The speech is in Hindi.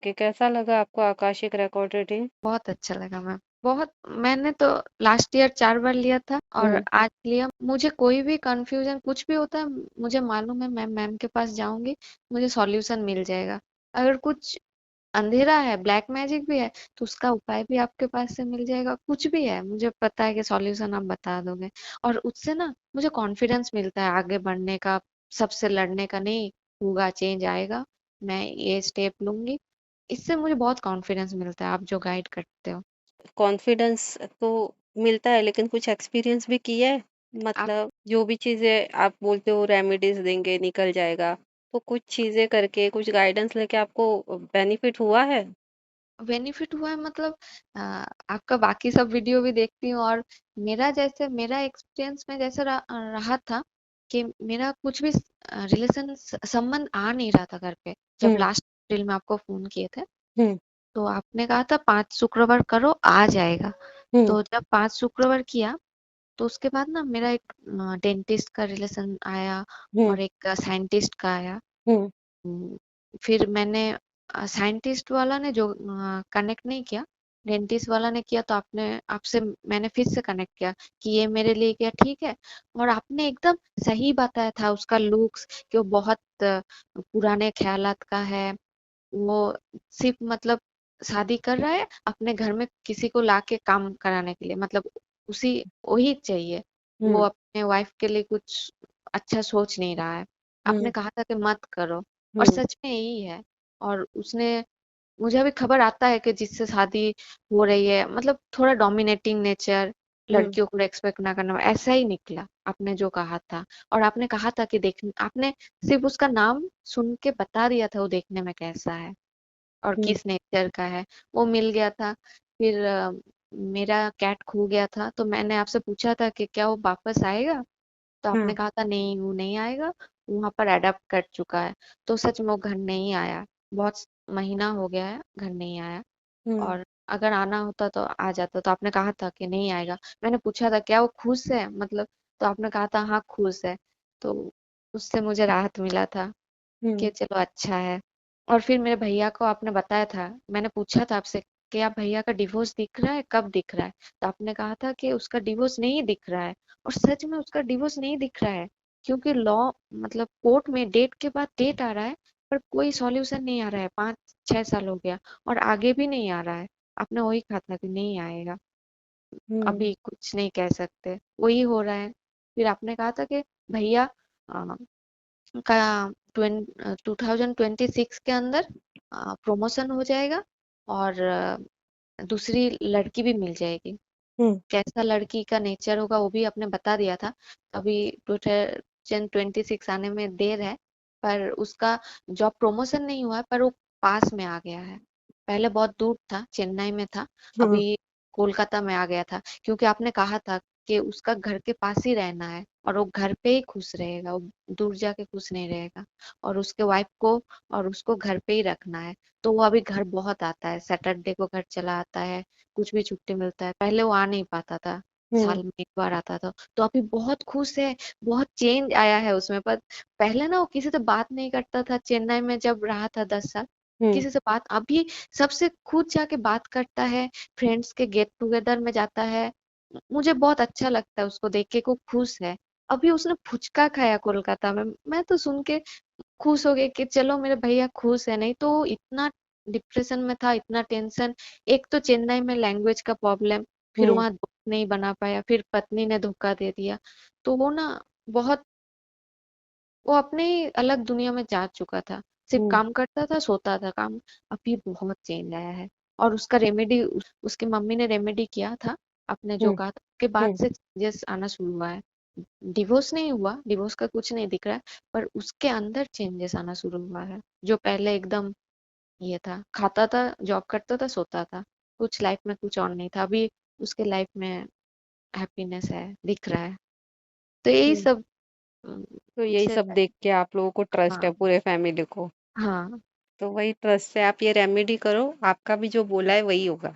कि कैसा लगा आपको आकाशिक रिकॉर्ड रीडिंग? बहुत अच्छा लगा मैम। बहुत। मैंने तो लास्ट ईयर 4 बार लिया था और हुँ, आज लिया। मुझे कोई भी कंफ्यूजन कुछ भी होता है, मुझे मालूम है मैं मैम के पास जाऊंगी, मुझे सॉल्यूशन मिल जाएगा। अगर कुछ अंधेरा है, ब्लैक मैजिक भी है, तो उसका उपाय भी आपके पास से मिल जाएगा। कुछ भी है, मुझे पता है कि सॉल्यूशन आप बता दोगे। और उससे ना मुझे कॉन्फिडेंस मिलता है आगे बढ़ने का, सबसे लड़ने का। नहीं होगा, चेंज आएगा, मैं ये स्टेप लूंगी। इससे मुझे बहुत कॉन्फिडेंस मिलता है, आप जो गाइड करते हो। कॉन्फिडेंस तो मिलता है लेकिन कुछ एक्सपीरियंस भी किया है? आप मतलब जो भी चीज़ें आप बोलते हो रेमेडीज़ देंगे, निकल जाएगा, तो कुछ चीज़ें करके, कुछ गाइडेंस लेके आपको बेनिफिट हुआ है? बेनिफिट हुआ है मतलब, आपका बाकी सब वीडियो भी देखती हूँ, और मेरा एक्सपीरियंस में जैसे रहा था कि मेरा कुछ भी रिलेशन संबंध आ नहीं रहा था घर पे। जब हुँ, लास्ट अप्रैल में आपको फोन किए थे, हुँ, तो आपने कहा था 5 शुक्रवार करो, आ जाएगा। हुँ, तो जब 5 शुक्रवार किया, तो उसके बाद ना मेरा एक डेंटिस्ट का रिलेशन आया हुँ, और एक साइंटिस्ट का आया। हुँ, हम्म, फिर मैंने साइंटिस्ट वाला ने जो कनेक्ट नहीं किया, डेंटिस्ट वाला ने किया, तो आपने आपसे मैंने फिर से कनेक्ट किया कि ये मेरे लिए क्या ठीक है। और आपने एकदम सही बताया था उसका लुक्स, कि वो बहुत पुराने ख्यालात का है। वो सिर्फ मतलब शादी कर रहा है अपने घर में किसी को लाके काम कराने के लिए, मतलब उसी वही चाहिए। वो हुँ, अपने वाइफ के लिए कुछ अच्छा सोच नहीं रहा है। आपने हुँ, कहा था कि मत करो, और हुँ, सच में यही है। और उसने, मुझे अभी खबर आता है कि जिससे शादी हो रही है, मतलब थोड़ा डोमिनेटिंग नेचर, हुँ, लड़कियों को एक्सपेक्ट ना करना, ऐसा ही निकला आपने जो कहा था। और आपने कहा था कि देख, आपने सिर्फ उसका नाम सुन के बता दिया था वो देखने में कैसा है और हुँ, किस नेचर का है। वो मिल गया था। फिर मेरा कैट खो गया था, तो मैंने आपसे पूछा था कि क्या वो वापस आएगा, तो हाँ, आपने कहा था नहीं वो नहीं आएगा, वहां पर अडेप्ट कर चुका है। तो सच में वो घर नहीं आया, बहुत महीना हो गया है घर नहीं आया। हुँ, और अगर आना होता तो आ जाता, तो आपने कहा था कि नहीं आएगा। मैंने पूछा था क्या वो खुश है, मतलब, तो आपने कहा था हाँ खुश है। तो उससे मुझे राहत मिला था हुँ, कि चलो अच्छा है। और फिर मेरे भैया को आपने बताया था, मैंने पूछा था आपसे कि आप भैया का डिवोर्स दिख रहा है, कब दिख रहा है, तो आपने कहा था कि उसका डिवोर्स नहीं दिख रहा है। और सच में उसका डिवोर्स नहीं दिख रहा है, क्योंकि लॉ, मतलब कोर्ट में डेट के बाद डेट आ रहा है, पर कोई सॉल्यूशन नहीं आ रहा है। 5-6 साल हो गया और आगे भी नहीं आ रहा है। आपने वही कहा था कि नहीं आएगा, हुँ, अभी कुछ नहीं कह सकते, वही हो रहा है। फिर आपने कहा था कि भैया का 2026 के अंदर प्रमोशन हो जाएगा, और दूसरी लड़की भी मिल जाएगी। हुँ, कैसा लड़की का नेचर होगा वो भी आपने बता दिया था। अभी 2026 आने में देर है, पर उसका जॉब प्रमोशन नहीं हुआ है, पर वो पास में आ गया है। पहले बहुत दूर था, चेन्नई में था, हाँ, अभी कोलकाता में आ गया था। क्योंकि आपने कहा था कि उसका घर के पास ही रहना है और वो घर पे ही खुश रहेगा, वो दूर जाके खुश नहीं रहेगा। और उसके वाइफ को और उसको घर पे ही रखना है। तो वो अभी घर बहुत आता है, सैटरडे को घर चला आता है, कुछ भी छुट्टी मिलता है। पहले वो आ नहीं पाता था, हुँ, साल में एक बार आता था। तो अभी बहुत खुश है, बहुत चेंज आया है उसमें। पर पहले ना वो किसी से बात नहीं करता था, चेन्नई में जब रहा था 10 साल, हुँ, किसी से बात, अभी सबसे खुद जाके बात करता है, फ्रेंड्स के गेट टुगेदर में जाता है। मुझे बहुत अच्छा लगता है उसको देख के, को खुश है। अभी उसने फुचका खाया कोलकाता में, मैं तो सुन के खुश हो गए कि चलो मेरे भैया खुश है। नहीं तो वो इतना डिप्रेशन में था, इतना टेंशन। एक तो चेन्नई में लैंग्वेज का प्रॉब्लम, फिर हुँ, वहां दोस्त नहीं बना पाया, फिर पत्नी ने धोखा दे दिया। तो वो ना बहुत, वो अपने ही अलग दुनिया में जा चुका था। सिर्फ हुँ, काम करता था, सोता था, काम। अभी बहुत चेंज आया है। और उसका रेमेडी, उसकी मम्मी ने रेमेडी किया था, आपने जो हुँ, कहा था, उसके बाद हुँ, से चेंजेस आना शुरू हुआ है। डिवोर्स नहीं हुआ, डिवोर्स का कुछ नहीं दिख रहा है, पर उसके अंदर चेंजेस आना शुरू हुआ है। जो पहले एकदम ये था, खाता था, जॉब करता था, सोता था, कुछ लाइफ में कुछ और नहीं था। अभी उसके लाइफ में हैप्पीनेस है, दिख रहा है। तो यही हुँ। सब तो यही से। सब देख के आप लोगों को ट्रस्ट है हाँ। पूरे फैमिली को। हाँ। तो वही ट्रस्ट से आप ये रेमेडी करो, आपका भी जो बोला है वही होगा।